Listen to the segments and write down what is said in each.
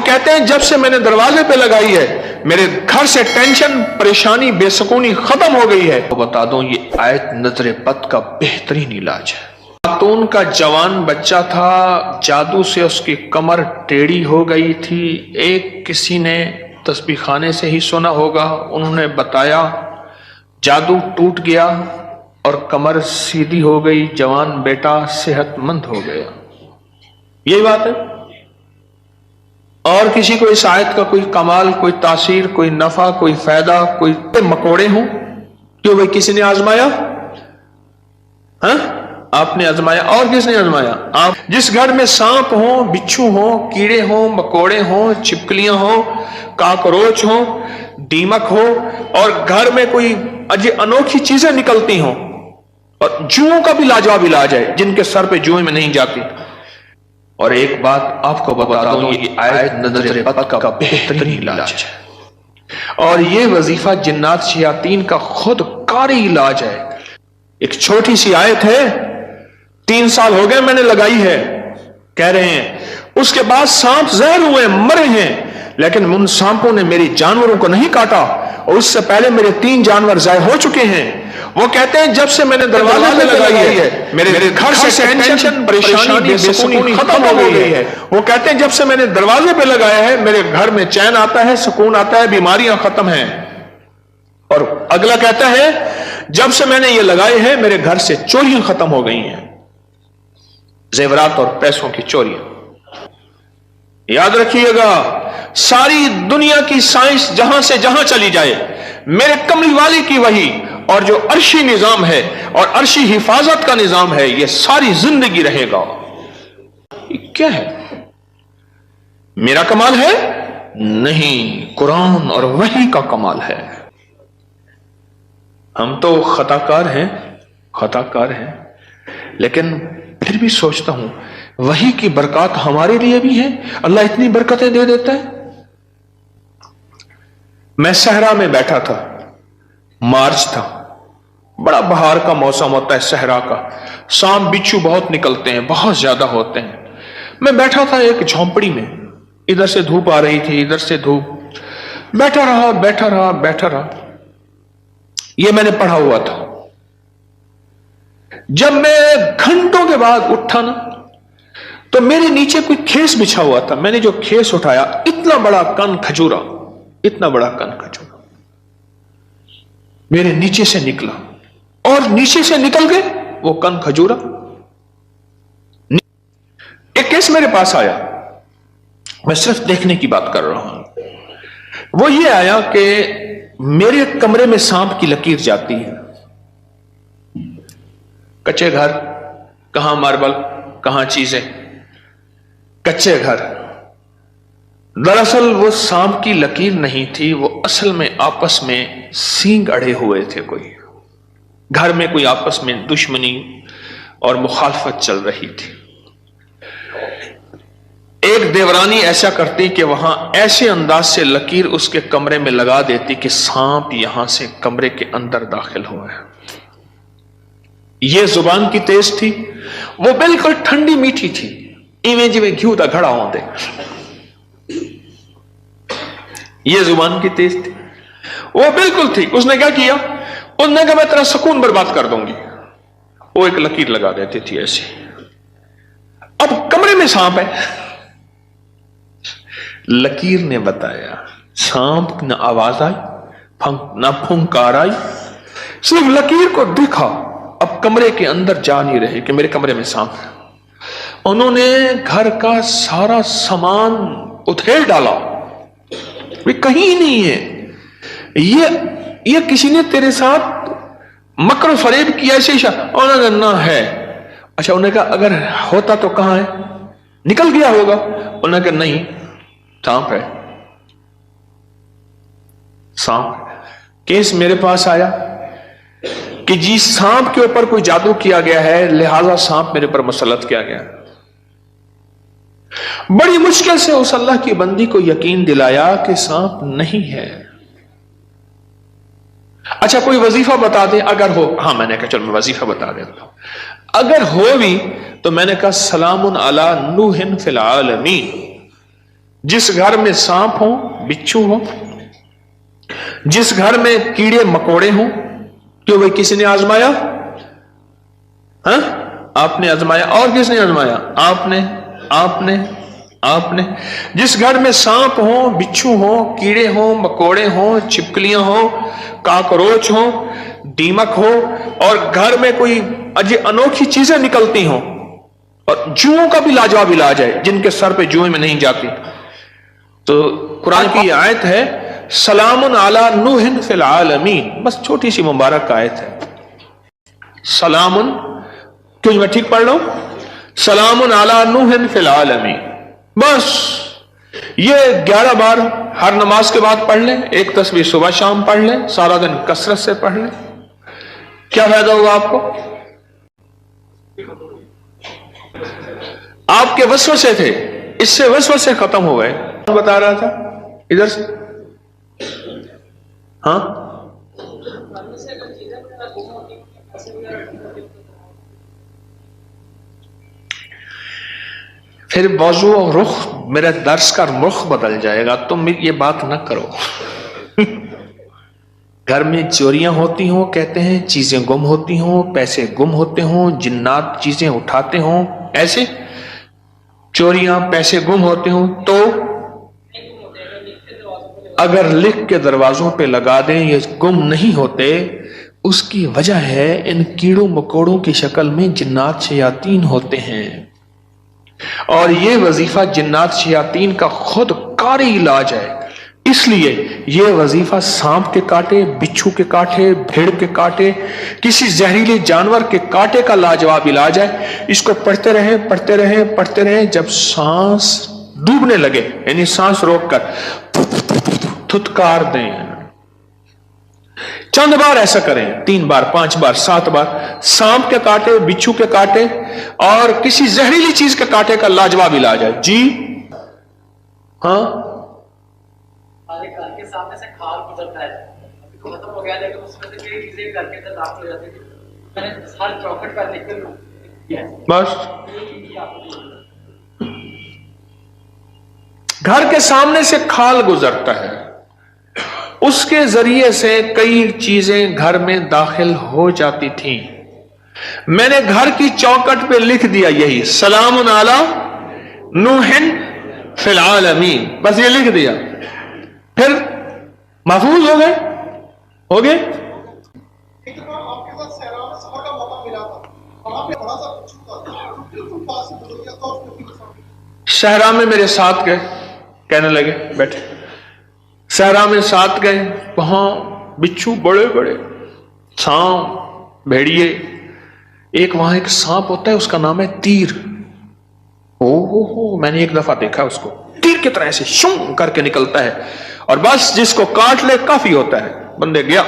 کہتے ہیں جب سے میں نے دروازے پہ لگائی ہے میرے گھر سے ٹینشن، پریشانی، بے سکونی ختم ہو گئی ہے۔ تو بتا دوں یہ آیت نظر بد کا بہترین علاج ہے۔ خاتون کا جوان بچہ تھا، جادو سے اس کی کمر ٹیڑھی ہو گئی تھی۔ ایک کسی نے تسبیح خانے سے ہی سنا ہوگا، انہوں نے بتایا جادو ٹوٹ گیا اور کمر سیدھی ہو گئی، جوان بیٹا صحت مند ہو گیا۔ یہی بات ہے۔ اور کسی کو اس آیت کا کوئی کمال، کوئی تاثیر، کوئی نفع، کوئی فائدہ، کوئی مکوڑے ہوں، کیوں بھائی کسی نے آزمایا؟ ہاں آپ نے آزمایا، اور کس نے آزمایا؟ آپ۔ جس گھر میں سانپ ہوں، بچھو ہوں، کیڑے ہوں، مکوڑے ہوں، چھپکلیاں ہوں، کاکروچ ہوں، دیمک ہو، اور گھر میں کوئی انوکھی چیزیں نکلتی ہوں، اور جوؤں کا بھی لاجواب علاج ہے جن کے سر پہ جوئیں میں نہیں جاتی۔ اور ایک بات آپ کو بتا دوں، یہ آیت نظر بد کا بہترین علاج ہے، اور یہ وظیفہ جنات شیاطین کا خود کاری علاج ہے۔ ایک چھوٹی سی آیت ہے، 3 سال ہو گئے میں نے لگائی ہے، کہہ رہے ہیں اس کے بعد سانپ زہر ہوئے، مرے ہیں، لیکن ان سانپوں نے میری جانوروں کو نہیں کاٹا، اور اس سے پہلے میرے 3 جانور ضائع ہو چکے ہیں۔ وہ کہتے ہیں جب سے میں نے دروازے پہ لگائی ہے میرے گھر سے ٹینشن، پریشانی، بے سکونی ختم ہو گئی ہے۔ وہ کہتے ہیں جب سے میں نے دروازے پہ لگایا ہے میرے گھر میں چین آتا ہے، سکون آتا ہے، بیماریاں ختم ہیں۔ اور اگلا کہتا ہے جب سے میں نے یہ لگائے ہیں میرے گھر سے چوریاں ختم ہو گئی ہیں، زیورات اور پیسوں کی چوریاں۔ یاد رکھیے گا، ساری دنیا کی سائنس جہاں سے جہاں چلی جائے، میرے کملی والی کی وحی اور جو عرشی نظام ہے اور عرشی حفاظت کا نظام ہے، یہ ساری زندگی رہے گا۔ یہ کیا ہے؟ میرا کمال ہے؟ نہیں، قرآن اور وحی کا کمال ہے۔ ہم تو خطا کار ہیں، لیکن پھر بھی سوچتا ہوں وحی کی برکات ہمارے لیے بھی ہیں، اللہ اتنی برکتیں دے دیتا ہے۔ میں صحرا میں بیٹھا تھا، مارچ تھا، بڑا بہار کا موسم ہوتا ہے صحرا کا، سانپ بچھو بہت نکلتے ہیں، بہت زیادہ ہوتے ہیں۔ میں بیٹھا تھا ایک جھونپڑی میں، ادھر سے دھوپ آ رہی تھی، ادھر سے دھوپ، بیٹھا رہا۔ یہ میں نے پڑھا ہوا تھا۔ جب میں گھنٹوں کے بعد اٹھا نا، تو میرے نیچے کوئی کھیس بچھا ہوا تھا۔ میں نے جو کھیس اٹھایا، اتنا بڑا کن کھجورا میرے نیچے سے نکلا، اور نیچے سے نکل گئے وہ کن کھجورا۔ ایک کیس میرے پاس آیا، میں صرف دیکھنے کی بات کر رہا ہوں۔ وہ یہ آیا کہ میرے کمرے میں سانپ کی لکیر جاتی ہے، کچے گھر، کہاں ماربل، کہاں چیزیں، کچے گھر۔ دراصل وہ سانپ کی لکیر نہیں تھی، وہ اصل میں آپس میں سینگ اڑے ہوئے تھے، کوئی گھر میں کوئی آپس میں دشمنی اور مخالفت چل رہی تھی۔ ایک دیورانی ایسا کرتی کہ وہاں ایسے انداز سے لکیر اس کے کمرے میں لگا دیتی کہ سانپ یہاں سے کمرے کے اندر داخل ہوا ہے۔ یہ زبان کی تیز تھی، وہ بالکل ٹھنڈی میٹھی تھی، ایویں جویں گھیو دا گھڑا ہوں دے۔ یہ زبان کی تیز تھی، وہ بالکل تھی۔ اس نے کیا کیا؟ اس نے کہا میں تیرا سکون برباد کر دوں گی۔ وہ ایک لکیر لگا دیتی تھی ایسی۔ اب کمرے میں سانپ ہے، لکیر نے بتایا، سانپ نہ آواز آئی، نہ پھنکار آئی، صرف لکیر کو دیکھا۔ اب کمرے کے اندر جا نہیں رہے کہ میرے کمرے میں سانپ ہے۔ انہوں نے گھر کا سارا سامان ادھیڑ ڈالا، کہیں نہیں ہے، یہ کسی نے تیرے ساتھ مکر و فریب کیا ایسے ہی؟ انہوں نے نہ ہے۔ اچھا، انہوں نے کہا اگر ہوتا تو کہاں ہے؟ نکل گیا ہوگا۔ انہوں نے کہا نہیں، سانپ ہے، سانپ۔ کیس میرے پاس آیا کہ جی سانپ کے اوپر کوئی جادو کیا گیا ہے، لہذا سانپ میرے پر مسلط کیا گیا۔ بڑی مشکل سے اس اللہ کی بندی کو یقین دلایا کہ سانپ نہیں ہے۔ اچھا کوئی وظیفہ بتا دے اگر ہو۔ ہاں، میں نے کہا چل میں وظیفہ بتا دیتا ہوں۔ اگر ہو بھی تو میں نے کہا سلام علی نوح فی العالمین، जिस घर में सांप हो, बिच्छू हो, जिस घर में कीड़े मकोड़े हो, क्यों भाई किसी ने आजमाया? हाँ, आपने आजमाया। और किसने आजमाया? आपने आपने आपने। जिस घर में सांप हो, बिच्छू हो, कीड़े हो, मकोड़े हो, छिपकलियां हो, काकरोच हो, दीमक हो, और घर में कोई अनोखी चीजें निकलती हो, और जुओं का भी लाजवाब इलाज है, जिनके सर पे जुएं में नहीं जाती। तो कुरान की आयत है, सलामुन अला नूहिन फिल आलमीन, बस छोटी सी मुबारक आयत है। सलामुन, क्यों मैं ठीक पढ़ रहा हूं? सलामुन अला नूहिन फिल आलमीन, बस ये 11 बार हर नमाज के बाद पढ़ लें, एक तस्बीह सुबह शाम पढ़ लें, सारा दिन कसरत से पढ़ लें, क्या फायदा होगा आपको? आपके वसवसे थे, इससे वसवसे खत्म हो गए। कौन बता रहा था इधर से? हाँ, फिर मौजू और रुख, मेरे दर्स का रुख बदल जाएगा। तुम ये बात न करो। घर में चोरियां होती हों, कहते हैं चीजें गुम होती हों, पैसे गुम होते हों, जिन्नात चीजें उठाते हों, ऐसे चोरियां पैसे गुम होते हों, तो अगर लिख के दरवाजों पे लगा दें ये गुम नहीं होते, उसकी वजह है इन कीड़ों मकोड़ों की शक्ल में जिन्नात शयातीन होते हैं, और ये वजीफा जिन्नात शयातीन का खुद कारी इलाज है। इसलिए ये वजीफा सांप के काटे, बिच्छू के काटे, भेड़ के काटे, किसी जहरीले जानवर के काटे का लाजवाब इलाज है। इसको पढ़ते रहें, पढ़ते रहें, पढ़ते रहें, जब सांस डूबने लगे, यानी सांस रोककर थुतकार दें। चंद बार ऐसा करें, 3 बार, 5 बार, 7 बार। सांप के काटे, बिच्छू के काटे और किसी जहरीली चीज के काटे का लाजवाब इलाज है। जी हाँ, घर के सामने से खाल गुजरता है, अभी खत्म हो गया, लेकिन उसमें से कई चीजें घर के अंदर दाखिल हो जाती थी। मैंने हर चौखट पर लिख कर बस घर के सामने से खाल गुजरता है, उसके जरिए से कई चीजें घर में दाखिल हो जाती थी। मैंने घर की चौखट पे लिख दिया यही, सलामुन अला नूहिन फिल आलमीन, बस ये लिख दिया, फिर महफूज हो गए, हो गए। एक तो आपके साथ सहरा में सफर का मौका मिला था, वहां पे बड़ा सा बिच्छू था, बिल्कुल पास से गुजर गया था, उसको सहरा में मेरे साथ गए, कहने लगे बैठे, सहरा में साथ गए, वहां बिच्छू बड़े बड़े, सांप, भेड़िए, एक वहां एक सांप होता है, उसका नाम है तीर। हो, मैंने एक दफा देखा उसको, तीर की तरह से शूं करके निकलता है, और बस जिसको काट ले काफी होता है, बंदे गया।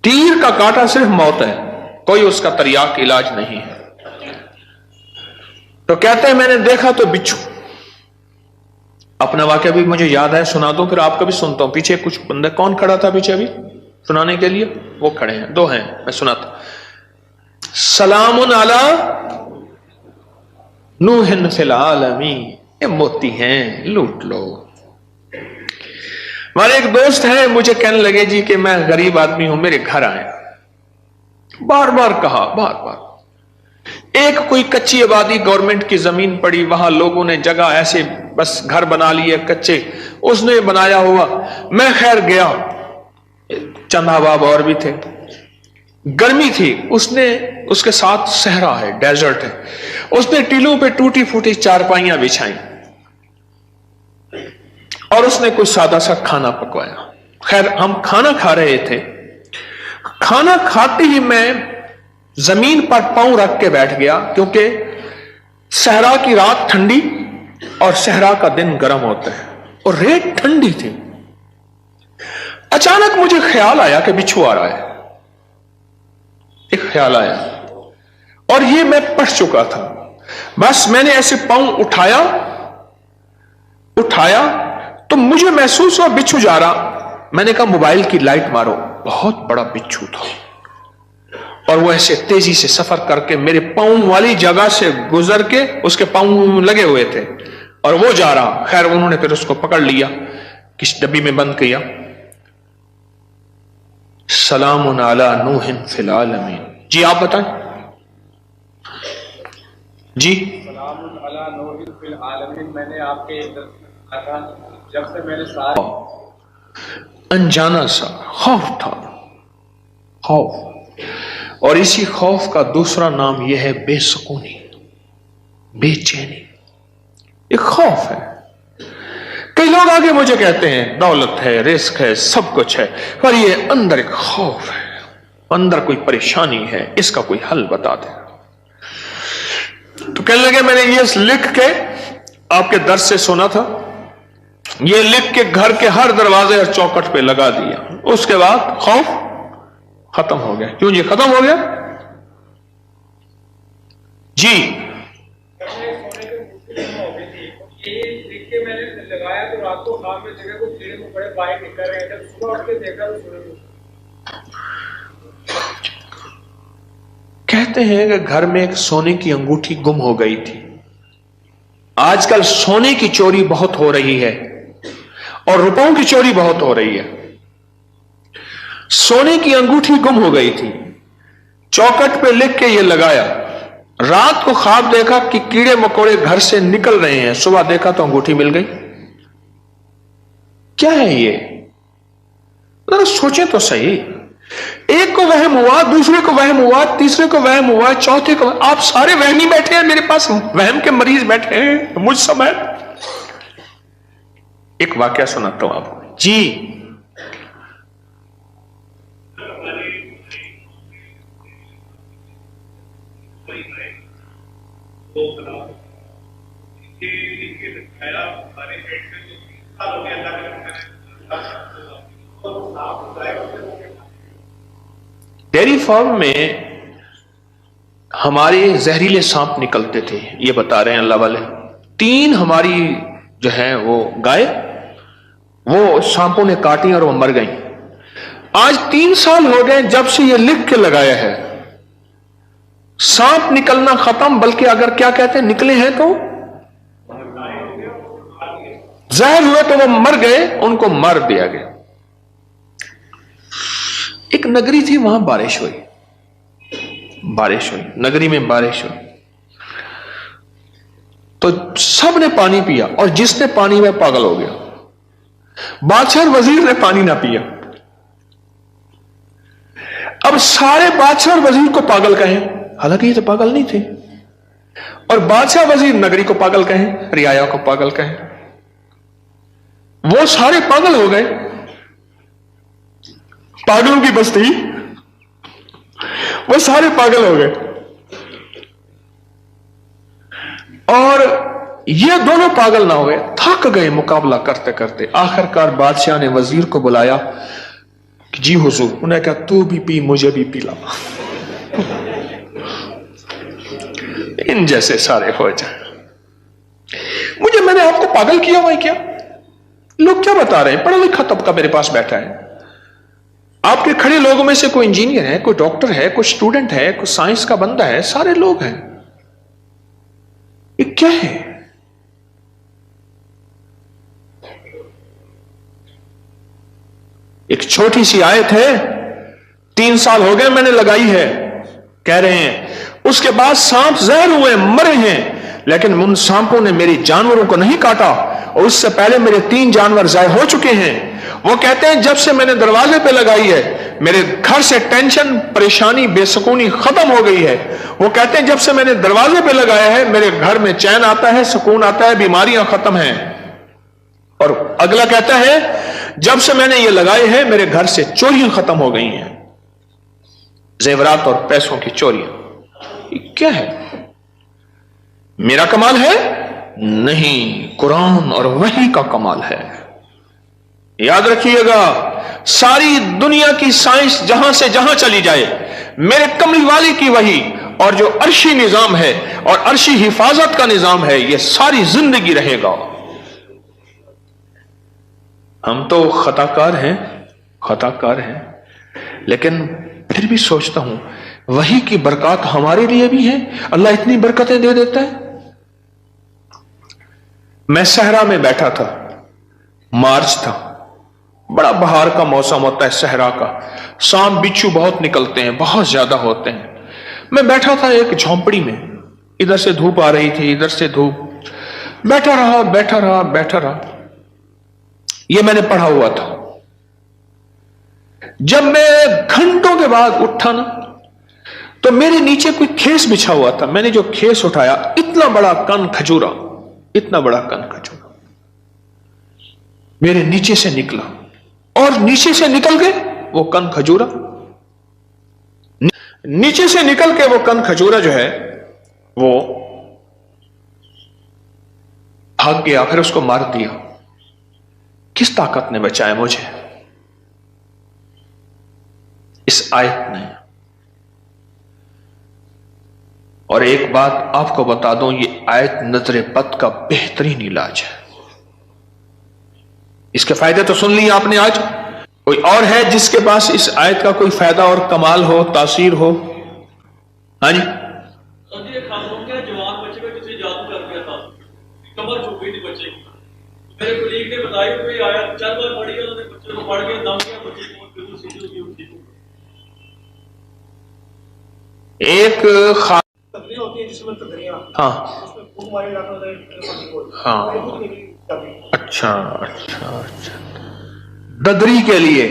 तीर का काटा सिर्फ मौत है, कोई उसका तरियाक इलाज नहीं है। तो कहते हैं मैंने देखा तो बिच्छू। अपना वाक्य भी मुझे याद है, सुना दो, फिर आपका भी सुनता हूं। पीछे कुछ बंदा, कौन खड़ा था पीछे अभी सुनाने के लिए? वो खड़े हैं, 2 हैं, मैं सुनाता। सलामुन अला नूहिन फिल आलमीन, ये मोती हैं, लूट लो। हमारे एक दोस्त हैं, मुझे कहने लगे जी कि मैं गरीब आदमी हूं, मेरे घर आए। बार बार कहा, बार बार। एक कोई कच्ची आबादी, गवर्नमेंट की जमीन पड़ी, वहां लोगों ने जगह ऐसे बस घर बना लिए कच्चे, उसने बनाया हुआ। मैं खैर गया, चंद अहबाब और भी थे, गर्मी थी, उसने, उसके साथ सहरा है, डेजर्ट है, उसने टीलों पे टूटी फूटी चारपाइयां बिछाई, और उसने कोई सादा सा खाना पकवाया। खैर हम खाना खा रहे थे, खाना खाते ही मैं जमीन पर पांव रख के बैठ गया, क्योंकि सहरा की रात ठंडी और सहरा का दिन गर्म होता है, और रेत ठंडी थी। अचानक मुझे ख्याल आया कि बिच्छू आ रहा है, एक ख्याल आया, और ये मैं पढ़ चुका था। बस मैंने ऐसे पांव उठाया तो मुझे महसूस हुआ बिच्छू जा रहा। मैंने कहा मोबाइल की लाइट मारो, बहुत बड़ा बिच्छू था, और वो ऐसे तेजी से सफर करके मेरे पांव वाली जगह से गुजर के, उसके पांव लगे हुए थे, और वो जा रहा। खैर उन्होंने फिर उसको पकड़ लिया, किस डब्बी में बंद किया। सलामुन अला नूहिन फिल आलमीन। जी आप बताएं। जी सलामुन अला नूहिन फिल आलमीन मैंने आपके दर्स में कहा था, जब से मैंने सारे अनजाना सा खौफ था, खौफ। और इसी खौफ का दूसरा नाम यह है बेसुकूनी, बेचैनी। एक खौफ है। कई लोग आगे मुझे कहते हैं दौलत है, रिस्क है, सब कुछ है, पर ये अंदर एक खौफ है, अंदर कोई परेशानी है, इसका कोई हल बता दे। तो कहने लगे मैंने ये लिख के आपके दर्स से सुना था, ये लिख के घर के हर दरवाजे और चौखट पे लगा दिया। उसके बाद खौफ खत्म हो गया। क्यों जी खत्म हो गया? जी ये लिख के मैंने लगाया तो रात को खाम में जगह को कीड़े मकोड़े बाहर निकल रहे थे, सुबह उठ के देखा तो सूरज। कहते हैं कि घर में एक सोने की अंगूठी गुम हो गई थी। आजकल सोने की चोरी बहुत हो रही है और रुपयों की चोरी बहुत हो रही है। सोने की अंगूठी गुम हो गई थी, चौखट पे लिख के ये लगाया। रात को ख्वाब देखा कि कीड़े मकोड़े घर से निकल रहे हैं, सुबह देखा तो अंगूठी मिल गई। क्या है ये? जरा सोचें तो सही। एक को वहम हुआ, दूसरे को वहम हुआ, तीसरे को वहम हुआ, चौथे को। आप सारे वहमी बैठे हैं, मेरे पास वहम के मरीज बैठे हैं मुझ समय। एक वाकया सुनाता हूं आपको। जी डेयरी फार्म में हमारे जहरीले सांप निकलते थे, ये बता रहे हैं अल्लाह वाले। 3 हमारी जो है वो गाय, वो सांपों ने काटी और वो मर गई। आज 3 साल हो गए जब से ये लिख के लगाया है। सांप निकलना खत्म, बल्कि अगर क्या कहते हैं निकले हैं तो जहर हुए तो वो मर गए, उनको मार दिया गया। एक नगरी थी, वहां बारिश हुई, नगरी में बारिश हुई तो सबने पानी पिया और जिसने पानी में पागल हो गया। बादशाह और वजीर ने पानी ना पिया। अब सारे बादशाह और वजीर को पागल कहें, हालांकि ये तो पागल नहीं थे, और बादशाह वजीर नगरी को पागल कहें, रियाया को पागल कहें। वो सारे पागल हो गए, पागलों की बस्ती, वो सारे पागल हो गए। और ये दोनों पागल ना हुए, थक गए मुकाबला करते करते। आखिरकार बादशाह ने वजीर को बुलाया कि जी हुजूर। उन्होंने कहा तू भी पी, मुझे भी पिला, इन जैसे सारे हो जाए। मैंने आपको पागल किया हुआ है क्या? लोग क्या बता रहे हैं? पढ़ा लिखा तबका मेरे पास बैठा है। आपके खड़े लोगों में से कोई इंजीनियर है, कोई डॉक्टर है, कोई स्टूडेंट है, कोई साइंस का बंदा है, सारे लोग हैं। ये क्या है? एक छोटी सी आयत है, 3 साल हो गए मैंने लगाई है, कह रहे हैं उसके बाद सांप जहर हुए, मरे हैं, लेकिन उन सांपों ने मेरी जानवरों को नहीं काटा, और उससे पहले मेरे 3 जानवर जाए हो चुके हैं। वो कहते हैं जब से मैंने दरवाजे पे लगाई है, मेरे घर से टेंशन, परेशानी, बेसुकूनी खत्म हो गई है। वो कहते हैं जब से मैंने दरवाजे पे लगाया है, मेरे घर में चैन आता है, सुकून आता है, बीमारियां खत्म हैं। और अगला कहता है जब से मैंने ये लगाए हैं, मेरे घर से चोरियां खत्म हो गई हैं, जेवरात और पैसों की चोरियां। ये क्या है? मेरा कमाल है? नहीं, कुरान और वही का कमाल है। याद रखिएगा, सारी दुनिया की साइंस जहां से जहां चली जाए, मेरे कमली वाली की वही और जो अर्शी निजाम है और अर्शी हिफाजत का निजाम है, यह सारी जिंदगी रहेगा। हम तो खताकार हैं, लेकिन फिर भी सोचता हूं वही की बरकत हमारे लिए भी है। अल्लाह इतनी बरकतें दे देता है। मैं सहरा में बैठा था, मार्च था, बड़ा बहार का मौसम होता है सहरा का, सांप बिच्छू बहुत निकलते हैं, बहुत ज्यादा होते हैं। मैं बैठा था एक झोंपड़ी में, इधर से धूप आ रही थी, इधर से धूप, बैठा रहा बैठा रहा बैठा रहा। ये मैंने पढ़ा हुआ था। जब मैं घंटों के बाद उठा ना, तो मेरे नीचे कोई खेस बिछा हुआ था। मैंने जो खेस उठाया, इतना बड़ा कन खजूरा, इतना बड़ा कन खजूरा मेरे नीचे से निकला, और नीचे से निकल के वो कन खजूरा, नीचे से निकल के वो कन खजूरा जो है वो भाग गया, फिर उसको मार दिया। किस ताकत ने बचाया मुझे? इस आयत ने। और एक बात आपको बता दूं, ये आयत नजर बद का बेहतरीन इलाज है। इसके फायदे तो सुन लिए आपने आज। कोई और है जिसके पास इस आयत का कोई फायदा और कमाल हो, तासीर हो? हाँ जी। जवान बच्चे में किसी जादू कर दिया था, कमर झुक गई थी बच्चे की। मेरे कुलीग ने बताया कोई आया, 4 बार पढ़ी, उन्होंने बच्चे को पढ़ के दम किया, बच्चे को बिल्कुल सीधी होगी, उठी। एक तकरी होती है जिसमें तकरियां, हाँ उसमें फूक मारी जाता है। हाँ, अच्छा अच्छा अच्छा। ददरी के लिए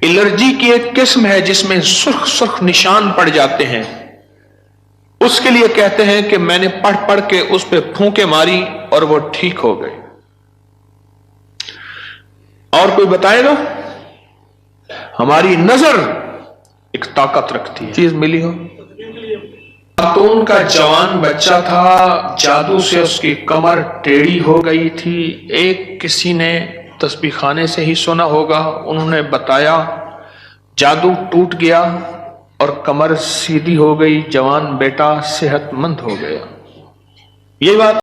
एलर्जी की एक किस्म है जिसमें सुर्ख सुर्ख निशान पड़ जाते हैं। उसके लिए कहते हैं कि मैंने पढ़ पढ़ के उस पे फूंके मारी और वो ठीक हो गए। और कोई बताएगा? हमारी नजर एक ताकत रखती है। चीज मिली हो? खातून का जवान बच्चा था, जादू से उसकी कमर टेढ़ी हो गई थी। एक किसी ने तस्बीह खाने से ही सुना होगा, उन्होंने बताया, जादू टूट गया और कमर सीधी हो गई, जवान बेटा सेहतमंद हो गया। ये बात